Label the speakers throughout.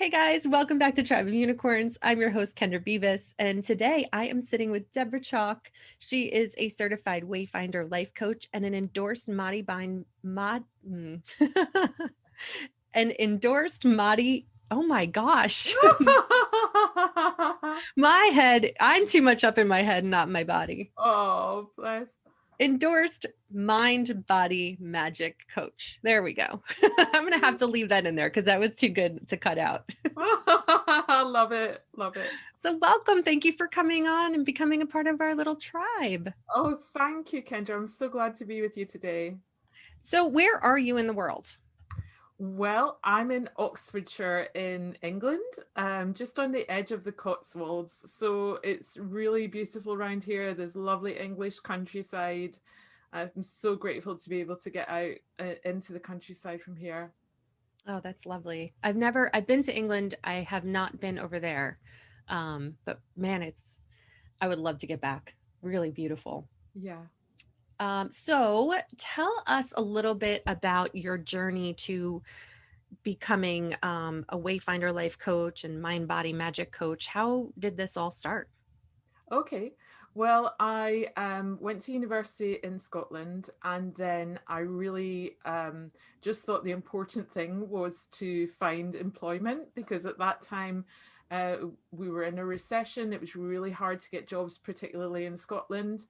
Speaker 1: Hey guys, welcome back to Tribe of Unicorns. I'm your host, Kendra Beavis, and today I am sitting with Deborah Chalk. She is a certified Wayfinder Life Coach and an endorsed an endorsed Madi. Oh my gosh, my head. I'm too much up in my head, not my body.
Speaker 2: Oh, bless.
Speaker 1: Endorsed Mind-Body Magic Coach. There we go. I'm gonna have to leave that in there because that was too good to cut out.
Speaker 2: Love it. Love it.
Speaker 1: So welcome. Thank you for coming on and becoming a part of our little tribe.
Speaker 2: Oh, thank you, Kendra. I'm so glad to be with you today.
Speaker 1: So where are you in the world?
Speaker 2: Well, I'm in Oxfordshire in England, just on the edge of the Cotswolds. So it's really beautiful around here. There's lovely English countryside. I'm so grateful to be able to get out into the countryside from here.
Speaker 1: Oh, that's lovely. I've been to England. I have not been over there. But man, I would love to get back. Really beautiful.
Speaker 2: Yeah.
Speaker 1: So tell us a little bit about your journey to becoming a Wayfinder Life Coach and Mind Body Magic Coach. How did this all start?
Speaker 2: Okay. Well, I went to university in Scotland, and then I really just thought the important thing was to find employment, because at that time uh, we were in a recession. It was really hard to get jobs, particularly in Scotland.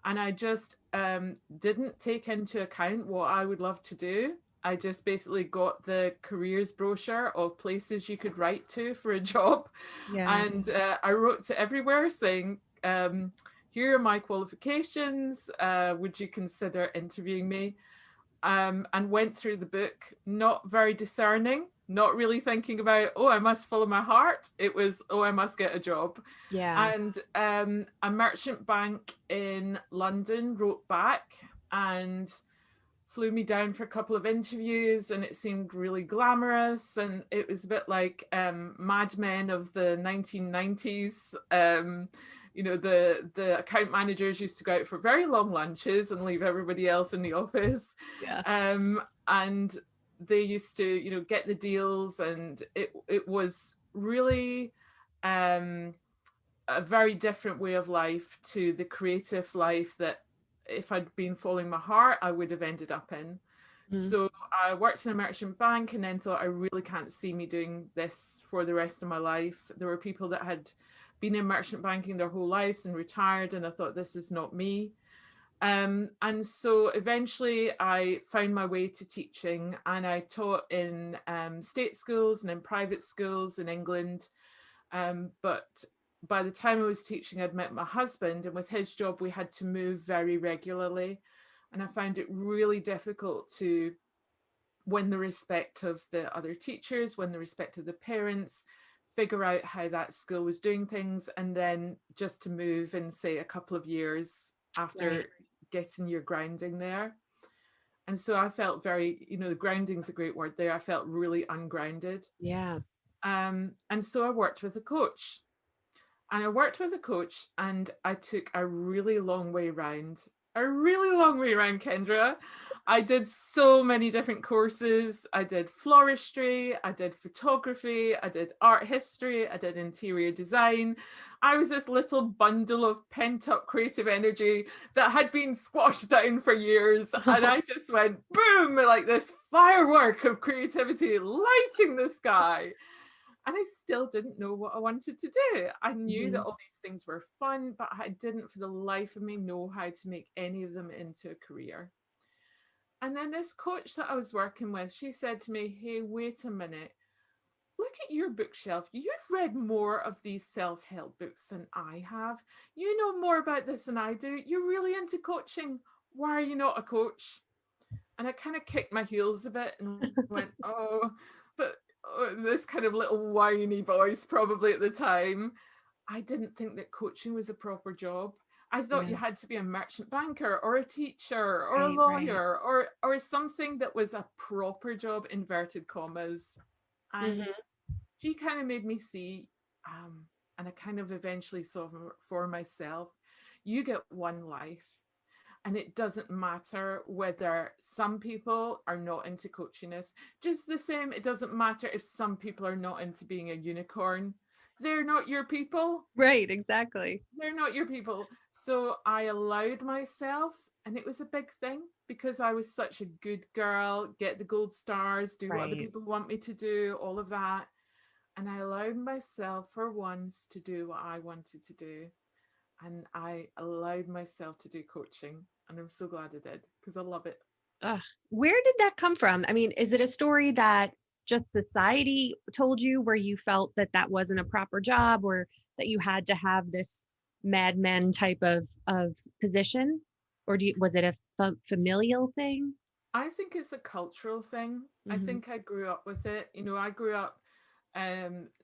Speaker 2: And I just didn't take into account what I would love to do. I just basically got the careers brochure of places you could write to for a job.
Speaker 1: Yeah.
Speaker 2: And I wrote to everywhere saying, here are my qualifications. Would you consider interviewing me? And went through the book, not very discerning, not really thinking about, oh, I must follow my heart. It was, oh, I must get a job.
Speaker 1: Yeah.
Speaker 2: And a merchant bank in London wrote back and flew me down for a couple of interviews, and it seemed really glamorous, and it was a bit like Mad Men of the 1990s. The account managers used to go out for very long lunches and leave everybody else in the office.
Speaker 1: Yeah.
Speaker 2: And they used to get the deals, and it was really a very different way of life to the creative life that, if I'd been following my heart, I would have ended up in.
Speaker 1: Mhm.
Speaker 2: So I worked in a merchant bank, and then thought, I really can't see me doing this for the rest of my life. There were people that had been in merchant banking their whole lives and retired, and I thought, this is not me. And so eventually I found my way to teaching, and I taught in state schools and in private schools in England. But by the time I was teaching, I'd met my husband, and with his job, we had to move very regularly. And I found it really difficult to win the respect of the other teachers, win the respect of the parents, figure out how that school was doing things, and then just to move in, say, a couple of years
Speaker 1: Right.
Speaker 2: after getting your grounding there. And so I felt very, grounding's a great word there. I felt really ungrounded.
Speaker 1: Yeah.
Speaker 2: And so I worked with a coach. And I worked with a coach, and I took a really long way round. A really long way round, Kendra. I did so many different courses. I did floristry, I did photography, I did art history, I did interior design. I was this little bundle of pent up creative energy that had been squashed down for years. And I just went boom, like this firework of creativity lighting the sky. And I still didn't know what I wanted to do. I knew that
Speaker 1: Mhm.
Speaker 2: all these things were fun, but I didn't for the life of me know how to make any of them into a career. And then this coach that I was working with, she said to me, hey, wait a minute. Look at your bookshelf. You've read more of these self-help books than I have. You know more about this than I do. You're really into coaching. Why are you not a coach? And I kind of kicked my heels a bit and went, oh, but this kind of little whiny voice probably at the time. I didn't think that coaching was a proper job. I thought you
Speaker 1: Yeah.
Speaker 2: had to be a merchant banker or a teacher or a
Speaker 1: Right. Right.
Speaker 2: lawyer or something that was a proper job, inverted commas. And
Speaker 1: Mhm.
Speaker 2: she kind of made me see, and I kind of eventually saw for myself, you get one life. And it doesn't matter whether some people are not into coachiness. Just the same, it doesn't matter if some people are not into being a unicorn. They're not your people.
Speaker 1: Right, exactly.
Speaker 2: They're not your people. So I allowed myself, and it was a big thing because I was such a good girl, get the gold stars, do what other
Speaker 1: Right.
Speaker 2: people want me to do, all of that. And I allowed myself for once to do what I wanted to do. And I allowed myself to do coaching. And I'm so glad I did because I love it.
Speaker 1: Ugh. Where did that come from? I mean, is it a story that just society told you where you felt that that wasn't a proper job or that you had to have this Mad Men type of position? Or was it a familial thing?
Speaker 2: I think it's a cultural thing. I
Speaker 1: Hmm.
Speaker 2: think I grew up with it. You know, I grew up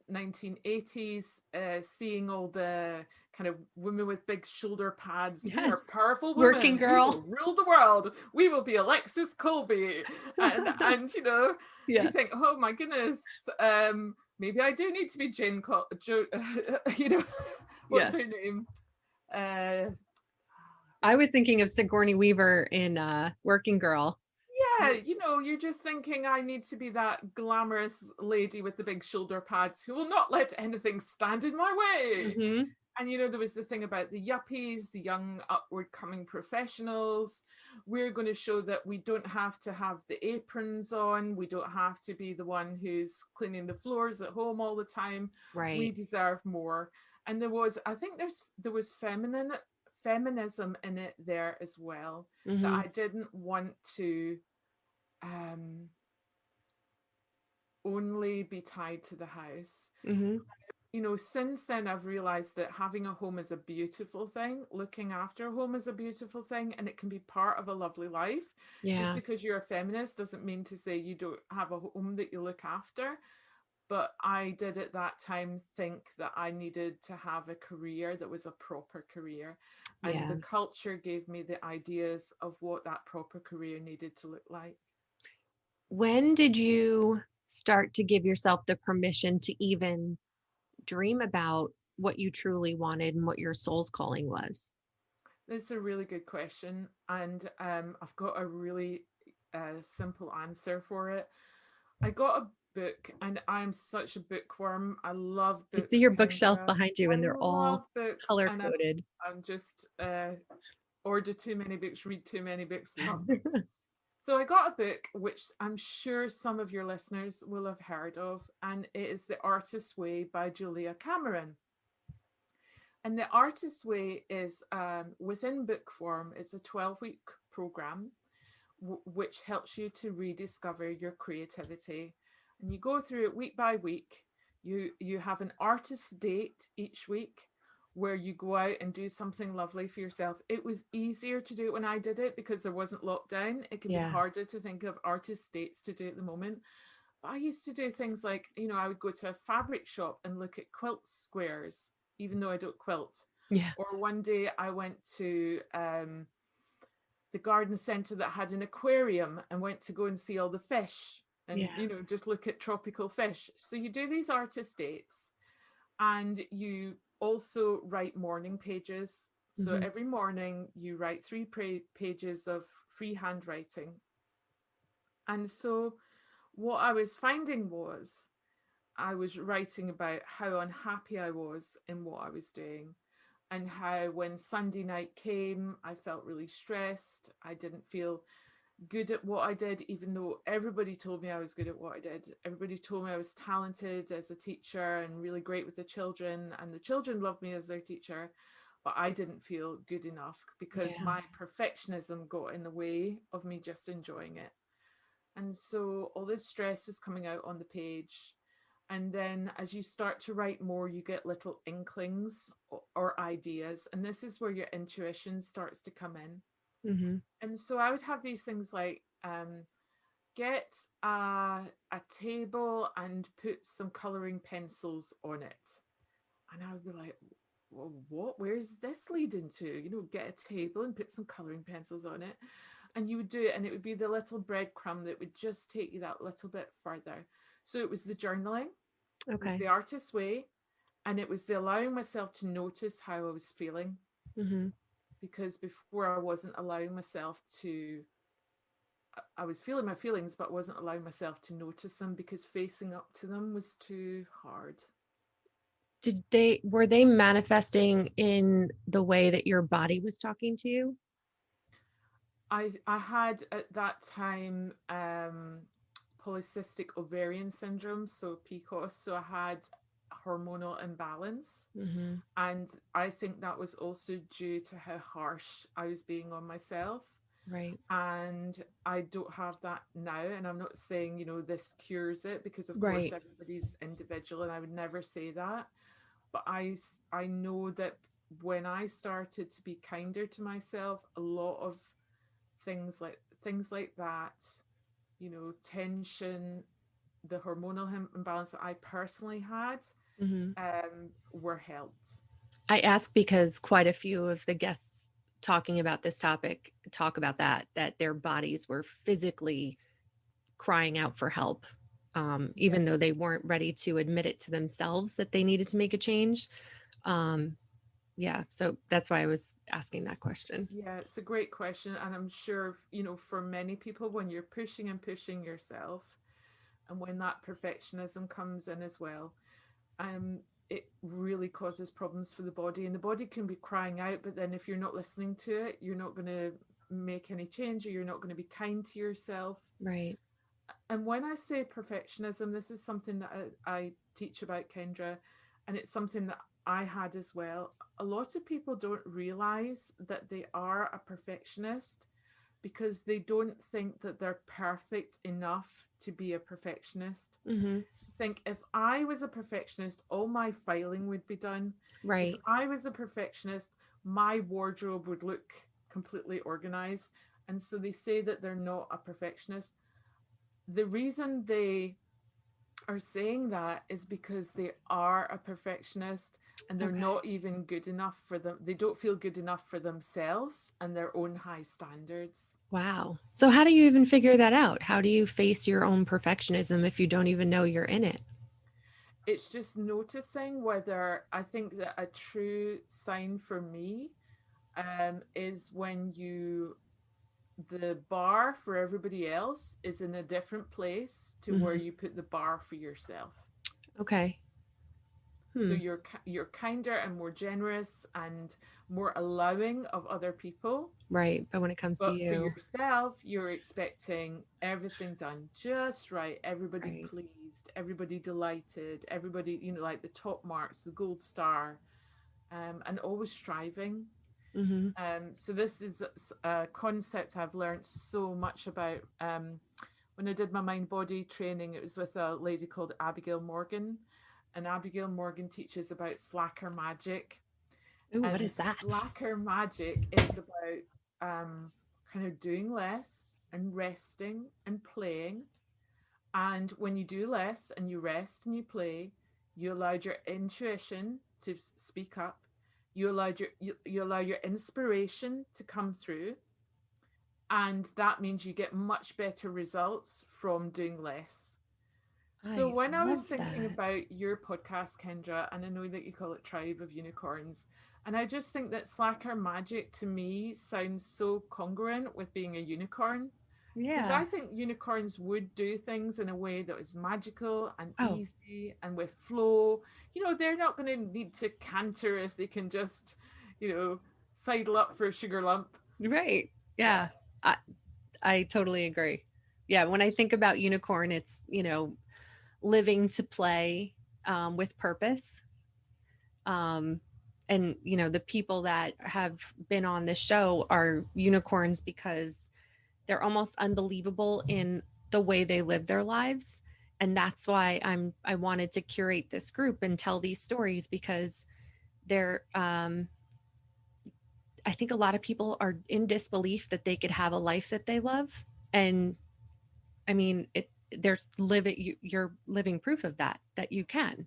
Speaker 2: 1980s, seeing all the kind of women with big shoulder pads. We
Speaker 1: Yes.
Speaker 2: are powerful
Speaker 1: Working
Speaker 2: women. We will
Speaker 1: girl.
Speaker 2: rule the world. We will be Alexis Colby. And you know, you
Speaker 1: Yeah.
Speaker 2: think, oh my goodness, maybe I do need to be you know, what's
Speaker 1: Yeah.
Speaker 2: her name? Uh,
Speaker 1: I was thinking of Sigourney Weaver in Working Girl.
Speaker 2: Yeah, you know, you're just thinking I need to be that glamorous lady with the big shoulder pads who will not let anything stand in my way.
Speaker 1: Hmm.
Speaker 2: And you know, there was the thing about the yuppies, the young upward coming professionals. We're going to show that we don't have to have the aprons on. We don't have to be the one who's cleaning the floors at home all the time. We
Speaker 1: Right.
Speaker 2: deserve more. And I think there was feminism in it there as well, that
Speaker 1: Hmm.
Speaker 2: I didn't want to um, only be tied to the house.
Speaker 1: Hmm.
Speaker 2: You know, since then, I've realized that having a home is a beautiful thing. Looking after a home is a beautiful thing, and it can be part of a lovely life. Just
Speaker 1: Yeah.
Speaker 2: because you're a feminist doesn't mean to say you don't have a home that you look after. But I did at that time think that I needed to have a career that was a proper career. And
Speaker 1: Yeah.
Speaker 2: the culture gave me the ideas of what that proper career needed to look like.
Speaker 1: When did you start to give yourself the permission to even dream about what you truly wanted and what your soul's calling was?
Speaker 2: This is a really good question, and I've got a really simple answer for it. I got a book, and I'm such a bookworm. I love
Speaker 1: I see
Speaker 2: books,
Speaker 1: your bookshelf
Speaker 2: Kendra.
Speaker 1: behind you
Speaker 2: I
Speaker 1: and they're all
Speaker 2: love books,
Speaker 1: color
Speaker 2: and
Speaker 1: coded.
Speaker 2: I'm just order too many books, read too many books, love books. So I got a book which I'm sure some of your listeners will have heard of, and it is The Artist's Way by Julia Cameron. And The Artist's Way is within book form. It's a 12-week program which helps you to rediscover your creativity. And you go through it week by week. You have an artist date each week where you go out and do something lovely for yourself. It was easier to do it when I did it because there wasn't lockdown. It can be
Speaker 1: Yeah.
Speaker 2: harder to think of artist dates to do at the moment. But I used to do things like, you know, I would go to a fabric shop and look at quilt squares, even though I don't quilt.
Speaker 1: Yeah.
Speaker 2: Or one day I went to the garden centre that had an aquarium and went to go and see all the fish and,
Speaker 1: Yeah.
Speaker 2: you know, just look at tropical fish. So you do these artist dates, and you also write morning pages. So
Speaker 1: Hmm.
Speaker 2: every morning you write three pages of free handwriting. And so what I was finding was I was writing about how unhappy I was in what I was doing, and how when Sunday night came, I felt really stressed. I didn't feel good at what I did, even though everybody told me I was good at what I did. Everybody told me I was talented as a teacher and really great with the children, and the children loved me as their teacher. But I didn't feel good enough because
Speaker 1: Yeah.
Speaker 2: my perfectionism got in the way of me just enjoying it. And so all this stress was coming out on the page. And then as you start to write more, you get little inklings or ideas. And this is where your intuition starts to come in.
Speaker 1: Hmm.
Speaker 2: And so I would have these things like get a table and put some coloring pencils on it. And I would be like, well, what? Where's this leading to? You know, get a table and put some coloring pencils on it. And you would do it, and it would be the little breadcrumb that would just take you that little bit further. So it was the journaling, it was
Speaker 1: Okay.
Speaker 2: the artist's way, and it was the allowing myself to notice how I was feeling.
Speaker 1: Hmm.
Speaker 2: because before I wasn't allowing myself to, I was feeling my feelings, but wasn't allowing myself to notice them because facing up to them was too hard.
Speaker 1: Were they manifesting in the way that your body was talking to you?
Speaker 2: I had at that time polycystic ovarian syndrome, so PCOS. So I had hormonal imbalance.
Speaker 1: Hmm.
Speaker 2: And I think that was also due to how harsh I was being on myself.
Speaker 1: Right.
Speaker 2: And I don't have that now. And I'm not saying, this cures it, because of course
Speaker 1: Right.
Speaker 2: everybody's individual and I would never say that. But I know that when I started to be kinder to myself, a lot of things like that, tension, the hormonal imbalance that I personally had,
Speaker 1: Hmm.
Speaker 2: were helped.
Speaker 1: I ask because quite a few of the guests talking about this topic talk about that their bodies were physically crying out for help,
Speaker 2: Yeah.
Speaker 1: even though they weren't ready to admit it to themselves that they needed to make a change. Um, yeah, so that's why I was asking that question.
Speaker 2: Yeah, it's a great question. And I'm sure, for many people, when you're pushing and pushing yourself, and when that perfectionism comes in as well, um, it really causes problems for the body. And the body can be crying out, but then if you're not listening to it, you're not going to make any change, or you're not going to be kind to yourself.
Speaker 1: Right.
Speaker 2: And when I say perfectionism, this is something that I teach about, Kendra, and it's something that I had as well. A lot of people don't realize that they are a perfectionist because they don't think that they're perfect enough to be a perfectionist.
Speaker 1: Hmm.
Speaker 2: Think, if I was a perfectionist, all my filing would be done. If
Speaker 1: Right.
Speaker 2: I was a perfectionist, my wardrobe would look completely organized. And so they say that they're not a perfectionist. The reason they are saying that is because they are a perfectionist, and they're
Speaker 1: Okay.
Speaker 2: not even good enough for them. They don't feel good enough for themselves and their own high standards.
Speaker 1: Wow. So how do you even figure that out? How do you face your own perfectionism if you don't even know you're in it?
Speaker 2: It's just noticing whether, I think that a true sign for me is when the bar for everybody else is in a different place to where
Speaker 1: Hmm.
Speaker 2: you put the bar for yourself.
Speaker 1: Okay.
Speaker 2: So
Speaker 1: Hmm.
Speaker 2: you're kinder and more generous and more allowing of other people,
Speaker 1: Right. But when it comes to
Speaker 2: but for
Speaker 1: you,
Speaker 2: yourself you're expecting everything done just right, everybody
Speaker 1: right.
Speaker 2: pleased, everybody delighted, everybody, like the top marks, the gold star, and always striving.
Speaker 1: Hmm.
Speaker 2: So this is a concept I've learned so much about. When I did my mind body training, it was with a lady called Abigail Morgan. And Abigail Morgan teaches about slacker magic.
Speaker 1: Ooh, what
Speaker 2: And
Speaker 1: is that?
Speaker 2: slacker magic is about kind of doing less and resting and playing. And when you do less and you rest and you play, you allowed your intuition to speak up. You allow your inspiration to come through, and that means you get much better results from doing less. So
Speaker 1: I
Speaker 2: when I was
Speaker 1: love
Speaker 2: thinking
Speaker 1: that.
Speaker 2: about your podcast, Kendra, and I know that you call it Tribe of Unicorns, and I just think that slacker magic to me sounds so congruent with being a unicorn, because
Speaker 1: Yeah.
Speaker 2: I think unicorns would do things in a way that is magical and
Speaker 1: Oh,
Speaker 2: easy and with flow. They're not going to need to canter if they can just, you know, sidle up for a sugar lump.
Speaker 1: right.
Speaker 2: Yeah.
Speaker 1: Yeah. I I totally agree. Yeah, when I think about unicorn, it's, living to play, with purpose. Um, and the people that have been on this show are unicorns because they're almost unbelievable in the way they live their lives. And that's why I wanted to curate this group and tell these stories because they're I think a lot of people are in disbelief that they could have a life that they love. And I mean, there's you're living proof of that you can.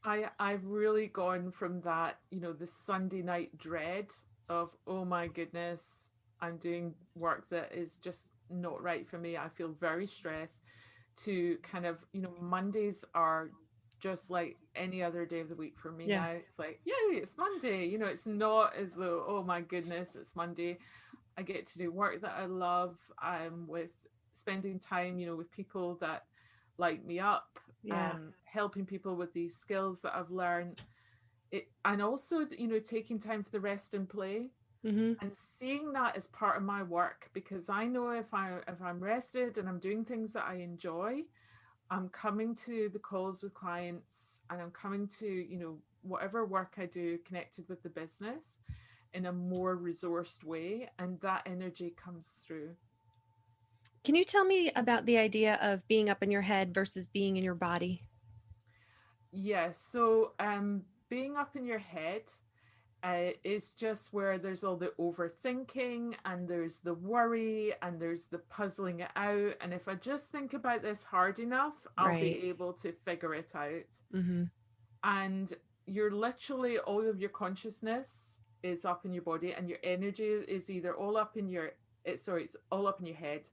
Speaker 2: I've really gone from that, the Sunday night dread of, oh my goodness, I'm doing work that is just not right for me. I feel very stressed, to kind of, Mondays are just like any other day of the week for me
Speaker 1: Yeah.
Speaker 2: now. It's like, yay, it's Monday. You know, it's not as though, oh my goodness, it's Monday. I get to do work that I love. I'm with spending time, you know, with people that light me up,
Speaker 1: Yeah.
Speaker 2: helping people with these skills that I've learned. And also, you know, taking time for the rest and play
Speaker 1: Mhm.
Speaker 2: and seeing that as part of my work, because I know if I'm rested and I'm doing things that I enjoy, I'm coming to the calls with clients and I'm coming to, you know, whatever work I do connected with the business in a more resourced way, and that energy comes through.
Speaker 1: Can you tell me about the idea of being up in your head versus being in your body?
Speaker 2: Yeah, so being up in your head is just where there's all the overthinking and there's the worry and there's the puzzling it out. And if I just think about this hard enough, I'll
Speaker 1: Right.
Speaker 2: be able to figure it out.
Speaker 1: Mhm.
Speaker 2: And you're literally, all of your consciousness is up in your body, and your energy is either all up in your it's all up in your head.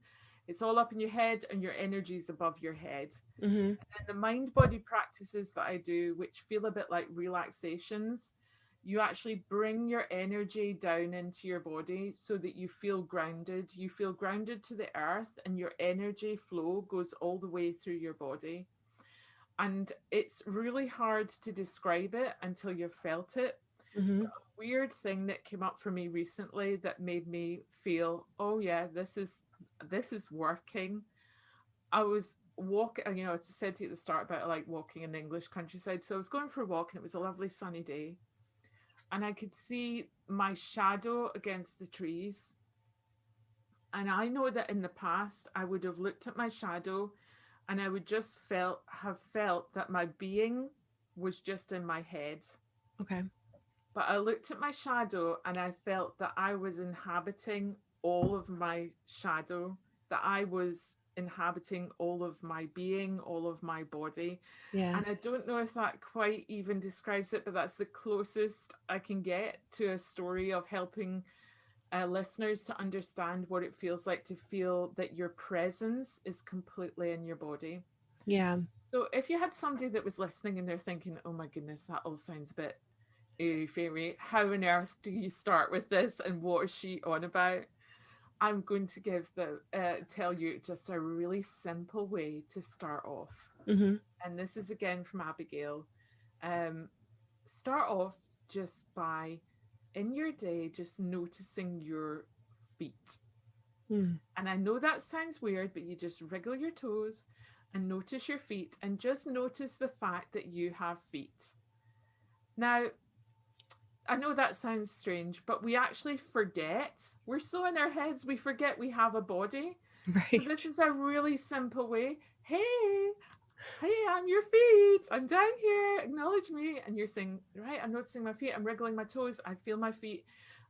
Speaker 2: It's all up in your head, and your energy is above your head.
Speaker 1: Mhm.
Speaker 2: And the mind body practices that I do, which feel a bit like relaxations, you actually bring your energy down into your body so that you feel grounded. You feel grounded to the earth, and your energy flow goes all the way through your body. And it's really hard to describe it until you've felt it.
Speaker 1: Mhm.
Speaker 2: Weird thing that came up for me recently that made me feel, oh yeah, this is working. I was walking, you know, I said to you at the start about like walking in the English countryside. So I was going for a walk and it was a lovely sunny day. And I could see my shadow against the trees. And I know that in the past I would have looked at my shadow and I would just have felt that my being was just in my head.
Speaker 1: Okay.
Speaker 2: But I looked at my shadow and I felt that I was inhabiting all of my shadow, that I was inhabiting all of my being, all of my body.
Speaker 1: Yeah.
Speaker 2: And I don't know if that quite even describes it, but that's the closest I can get to a story of helping listeners to understand what it feels like to feel that your presence is completely in your body.
Speaker 1: Yeah.
Speaker 2: So if you had somebody that was listening and they're thinking, oh my goodness, that all sounds a bit airy fairy, how on earth do you start with this and what is she on about? I'm going to tell you just a really simple way to start off.
Speaker 1: Mhm.
Speaker 2: And this is again from Abigail. Um, Start off just by, in your day, just noticing your feet.
Speaker 1: Mm.
Speaker 2: And I know that sounds weird, but you just wriggle your toes and notice your feet and just notice the fact that you have feet. Now, I know that sounds strange, but we actually forget. We're so in our heads, we forget we have a body. So, this
Speaker 1: Right.
Speaker 2: is a really simple way. Hey, I'm your feet. I'm down here. Acknowledge me. And you're saying, right, I'm noticing my feet. I'm wriggling my toes. I feel my feet.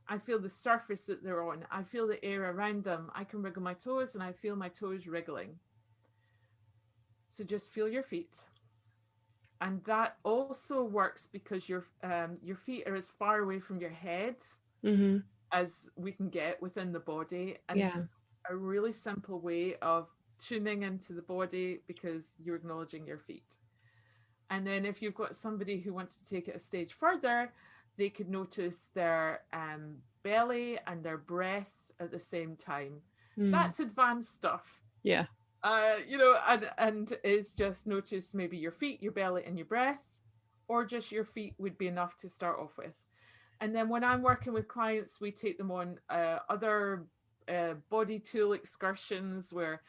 Speaker 2: I feel the surface that they're on. I feel the air around them. I can wriggle my toes and I feel my toes wriggling. So just feel your feet. And that also works because your feet are as far away from your head
Speaker 1: Mhm.
Speaker 2: as we can get within the body. And
Speaker 1: Yeah.
Speaker 2: it's a really simple way of tuning into the body because you're acknowledging your feet. And then if you've got somebody who wants to take it a stage further, they could notice their belly and their breath at the same time.
Speaker 1: Mm.
Speaker 2: That's advanced stuff.
Speaker 1: Yeah.
Speaker 2: And is just notice maybe your feet, your belly, and your breath, or just your feet would be enough to start off with. And then when I'm working with clients, we take them on other body tool excursions where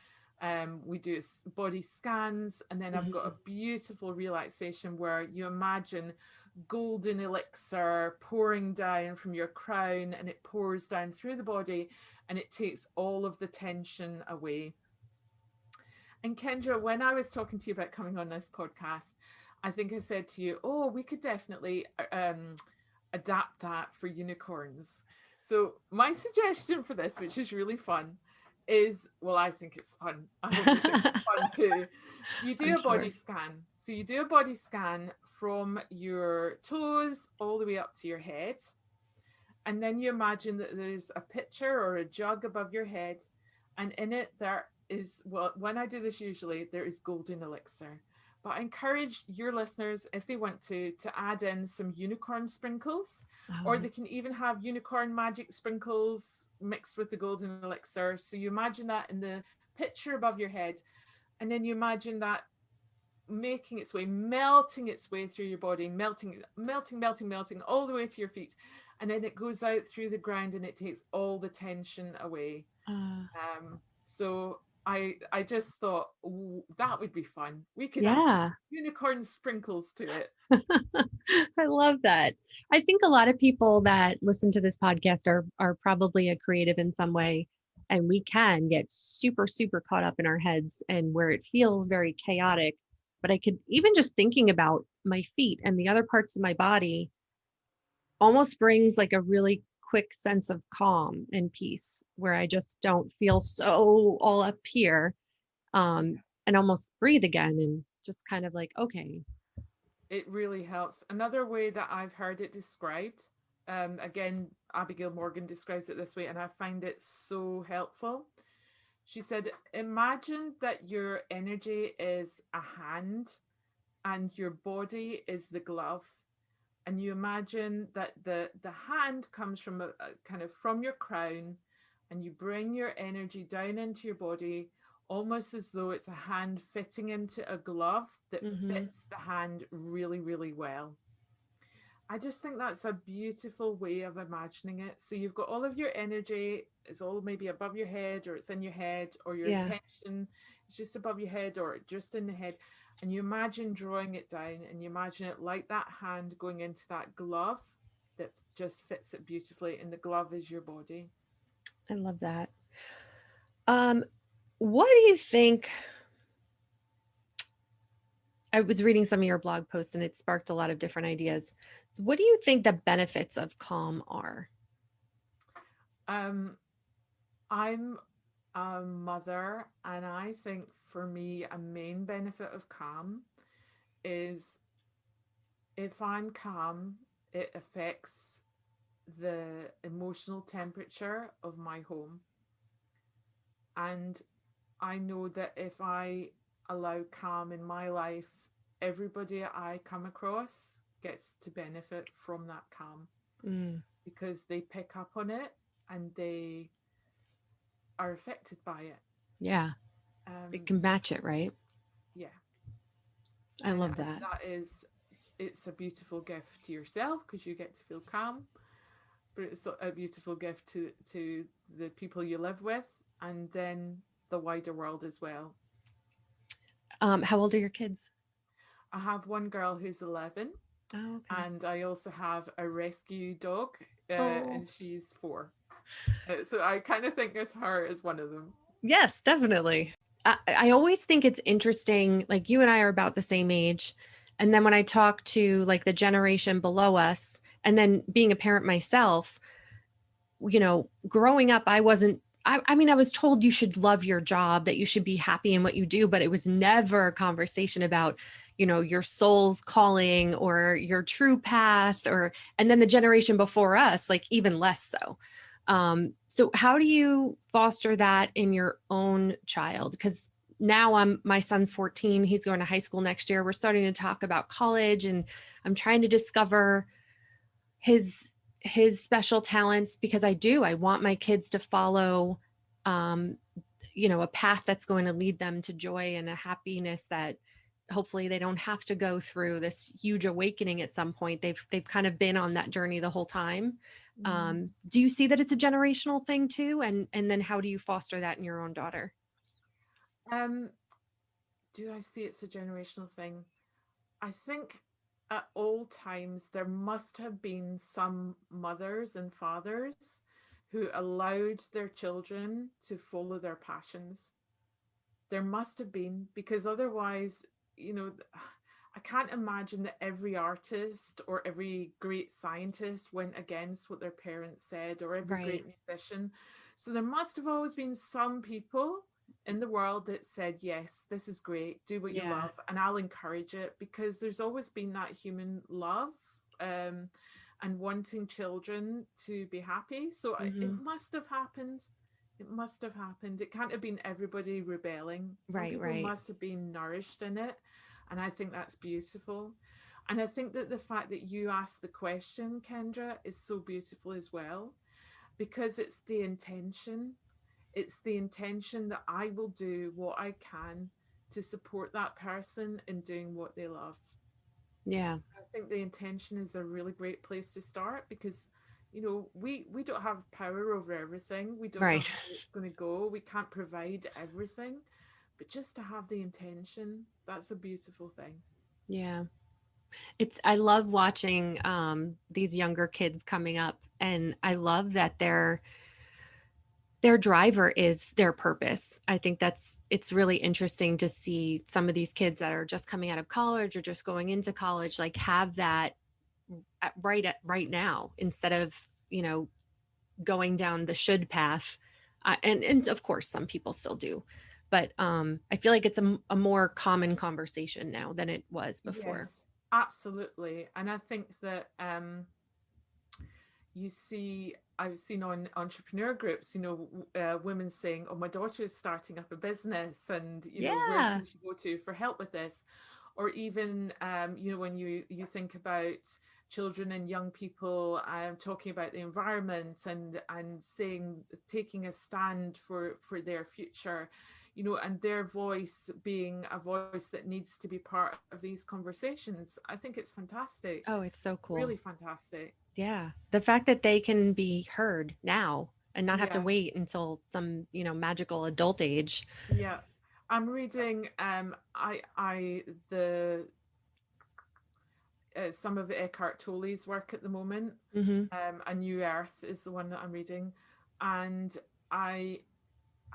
Speaker 2: we do body scans. And then I've got a
Speaker 1: Mhm.
Speaker 2: beautiful relaxation where you imagine golden elixir pouring down from your crown and it pours down through the body and it takes all of the tension away. And Kendra, when I was talking to you about coming on this podcast, I think I said to you, oh, we could definitely adapt that for unicorns. So my suggestion for this, which is really fun, is, well, I think it's fun. I hope you think it's fun too. You do
Speaker 1: I'm
Speaker 2: a body
Speaker 1: sure.
Speaker 2: scan. So you do a body scan from your toes all the way up to your head. And then you imagine that there's a pitcher or a jug above your head. And in it, there is, well, when I do this, usually there is golden elixir. But I encourage your listeners, if they want to add in some unicorn sprinkles, or
Speaker 1: Oh,
Speaker 2: they can even have unicorn magic sprinkles mixed with the golden elixir. So you imagine that in the picture above your head, and then you imagine that making its way, melting its way through your body, melting all the way to your feet. And then it goes out through the ground and it takes all the tension away.
Speaker 1: uh,
Speaker 2: So I just thought, ooh, that would be fun. We could add some
Speaker 1: yeah.
Speaker 2: unicorn sprinkles to it.
Speaker 1: I love that. I think a lot of people that listen to this podcast are probably a creative in some way. And we can get super, super caught up in our heads and where it feels very chaotic. But I could even just thinking about my feet and the other parts of my body almost brings like a really quick sense of calm and peace where I just don't feel so all up here, and almost breathe again and just kind of like, okay.
Speaker 2: It really helps. Another way that I've heard it described, again, Abigail Morgan describes it this way, and I find it so helpful. She said, imagine that your energy is a hand and your body is the glove. And you imagine that the hand comes from a kind of from your crown, and you bring your energy down into your body almost as though it's a hand fitting into a glove that
Speaker 1: Hmm.
Speaker 2: fits the hand really, really well. I just think that's a beautiful way of imagining it. So you've got all of your energy, it's all maybe above your head, or it's in your head, or your
Speaker 1: Yeah,
Speaker 2: attention is just above your head, or just in the head. And you imagine drawing it down, and you imagine it like that hand going into that glove that just fits it beautifully. And the glove is your body.
Speaker 1: I love that. Um, what do you think? I was reading some of your blog posts and it sparked a lot of different ideas. So what do you think the benefits of calm are?
Speaker 2: Um, I'm a mother, and I think for me, a main benefit of calm is if I'm calm, it affects the emotional temperature of my home. And I know that if I allow calm in my life, everybody I come across gets to benefit from that calm
Speaker 1: Mm,
Speaker 2: because they pick up on it and they are affected by it.
Speaker 1: yeah, it can
Speaker 2: So,
Speaker 1: match it, right?
Speaker 2: yeah,
Speaker 1: I love
Speaker 2: and
Speaker 1: that.
Speaker 2: that is, it's a beautiful gift to yourself because you get to feel calm, but it's a beautiful gift to the people you live with, and then the wider world as well.
Speaker 1: How old are your kids?
Speaker 2: I have one girl who's 11,
Speaker 1: Oh, okay.
Speaker 2: and I also have a rescue dog,
Speaker 1: Oh,
Speaker 2: and she's 4. So I kind of think it's her as one of them.
Speaker 1: yes, definitely. I always think it's interesting. Like you and I are about the same age. And then when I talk to like the generation below us, and then being a parent myself, growing up, I wasn't, I mean, I was told you should love your job, that you should be happy in what you do, but it was never a conversation about, your soul's calling or your true path and then the generation before us, like even less so. So how do you foster that in your own child? Because now my son's 14, he's going to high school next year. We're starting to talk about college and I'm trying to discover his special talents because I want my kids to follow um a path that's going to lead them to joy and a happiness that hopefully they don't have to go through this huge awakening at some point. They've kind of been on that journey the whole time.
Speaker 2: Mm.
Speaker 1: Do you see that it's a generational thing too, and then how do you foster that in your own daughter?
Speaker 2: Um, do I see it's a generational thing? I think at all times there must have been some mothers and fathers who allowed their children to follow their passions. There must have been, because otherwise, you know, I can't imagine that every artist or every great scientist went against what their parents said, or every
Speaker 1: Right.
Speaker 2: great musician. So there must have always been some people in the world that said, yes, this is great, do what you
Speaker 1: Yeah.
Speaker 2: love, and I'll encourage it, because there's always been that human love, um, and wanting children to be happy. So it
Speaker 1: Hmm.
Speaker 2: must have happened. It must have happened. It can't have been everybody rebelling. Some
Speaker 1: Right,
Speaker 2: people
Speaker 1: right.
Speaker 2: must have been nourished in it. And I think that's beautiful. And I think that the fact that you asked the question, Kendra, is so beautiful as well, because it's the intention. It's the intention that I will do what I can to support that person in doing what they love.
Speaker 1: Yeah.
Speaker 2: I think the intention is a really great place to start, because we don't have power over everything. We don't know
Speaker 1: Right.
Speaker 2: how it's going to go. We can't provide everything, but just to have the intention, that's a beautiful thing.
Speaker 1: Yeah. I love watching these younger kids coming up, and I love that their driver is their purpose. I think it's really interesting to see some of these kids that are just coming out of college or just going into college, like have that right now, instead of, you know, going down the should path. And of course some people still do, but I feel like it's a more common conversation now than it was before.
Speaker 2: Yes, absolutely. And I think that I've seen on entrepreneur groups, women saying, "Oh, my daughter is starting up a business, and where
Speaker 1: Yeah.
Speaker 2: can she go to for help with this?" Or even, when you think about children and young people talking about the environment, and saying, taking a stand for their future, and their voice being a voice that needs to be part of these conversations. I think it's fantastic,
Speaker 1: Oh, it's so cool.
Speaker 2: really fantastic.
Speaker 1: Yeah. The fact that they can be heard now and not have to
Speaker 2: Yeah.
Speaker 1: wait until some, magical adult age.
Speaker 2: Yeah, I'm reading I the some of Eckhart Tolle's work at the moment.
Speaker 1: Hmm.
Speaker 2: A New Earth is the one that I'm reading, and I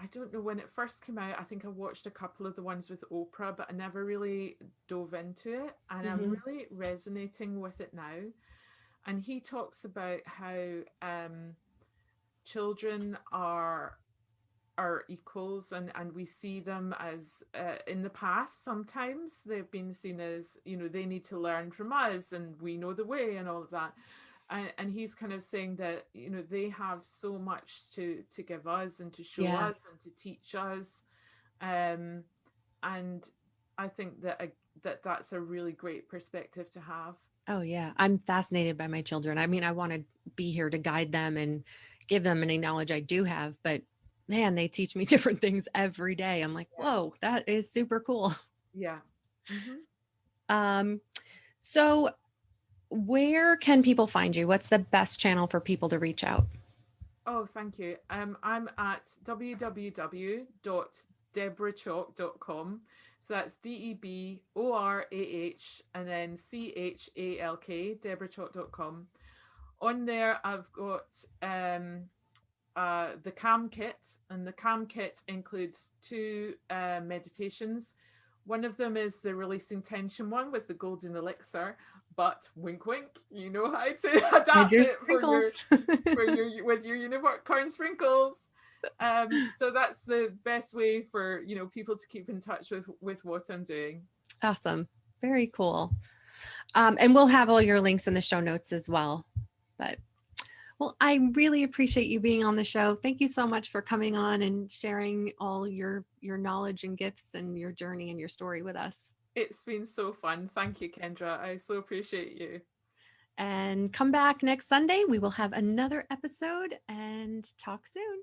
Speaker 2: I don't know when it first came out. I think I watched a couple of the ones with Oprah, but I never really dove into it, and I'm
Speaker 1: Hmm.
Speaker 2: really resonating with it now. And he talks about how children are equals, and we see them as, in the past sometimes they've been seen as, they need to learn from us and we know the way and all of that. And he's kind of saying that, they have so much to give us and to show
Speaker 1: Yeah.
Speaker 2: us and to teach us. um and I think that's a really great perspective to have.
Speaker 1: Oh, yeah. I'm fascinated by my children. I mean, I want to be here to guide them and give them any knowledge I do have, but man, they teach me different things every day. I'm like,
Speaker 2: Yeah.
Speaker 1: whoa, that is super cool.
Speaker 2: Yeah. Hmm.
Speaker 1: Um, so where can people find you? What's the best channel for people to reach out?
Speaker 2: Oh, thank you. I'm at www.deborahchalk.com. So that's DEBORAH and then CHALK, deborahchalk.com. On there, I've got the CAM kit, and the CAM kit includes two meditations. One of them is the releasing tension one with the golden elixir, but wink, wink, you know how to
Speaker 1: With
Speaker 2: adapt
Speaker 1: your
Speaker 2: it
Speaker 1: sprinkles.
Speaker 2: for your with your unicorn sprinkles. So that's the best way for people to keep in touch with what I'm doing.
Speaker 1: Awesome. Very cool. And we'll have all your links in the show notes as well. But well, I really appreciate you being on the show. Thank you so much for coming on and sharing all your knowledge and gifts and your journey and your story with us.
Speaker 2: It's been so fun. Thank you, Kendra. I so appreciate you.
Speaker 1: And come back next Sunday. We will have another episode and talk soon.